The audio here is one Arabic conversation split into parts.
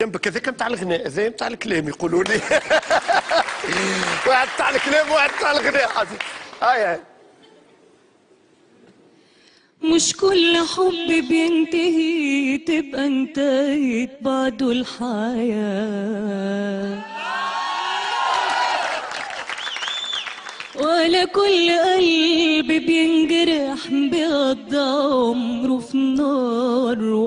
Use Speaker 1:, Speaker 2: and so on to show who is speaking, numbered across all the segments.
Speaker 1: جنبك هذاك نتاع الغناء، هذا نتاع الكلام يقولوا لي. واحد نتاع الكلام وواحد نتاع الغناء. هاي
Speaker 2: مش كل حب بينتهي تبقى انتهت بعده الحياة، ولا كل قلب بينجرح بيقضي عمره في نار.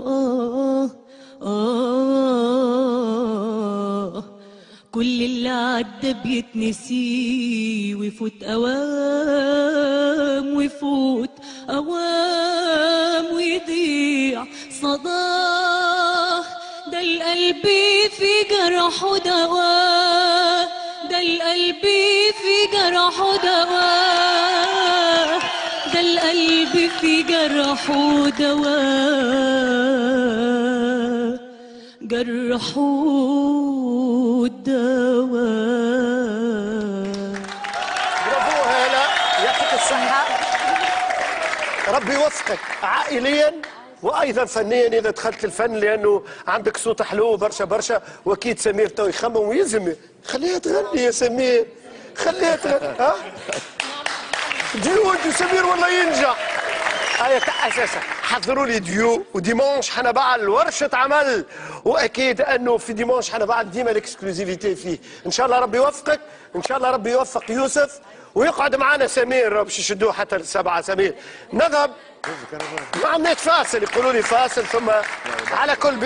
Speaker 2: كل اللي عدى بيتنسي ويفوت أوام ويفوت أوام ويضيع صداه. ده القلب في جرحه دواء، ده القلب في جرحه دواء، ده القلب في جرحه دواء، جرحه دواء.
Speaker 1: برافو هلا، يعطيك الصحة. ربي يوفقك عائليا وايضا فنيا اذا دخلت الفن، لانه عندك صوت حلو برشا برشا، واكيد سمير تو يخمم ويلزم خليها تغني يا سمير، خليها تغني. ها ديو سمير والله ينجح. هيا اساسا حضروا لي ديو، وديمونش حنبعل ورشه عمل، واكيد انه في ديمونش حنبعل ديما الاكسكلوزيفيتي فيه. ان شاء الله ربي يوفقك، ان شاء الله ربي يوفق يوسف، ويقعد معنا سمير باش يشدوه حتى ل7 سمير. نغب ما عندناش فاصل، يقولوا لي فاصل ثم على كل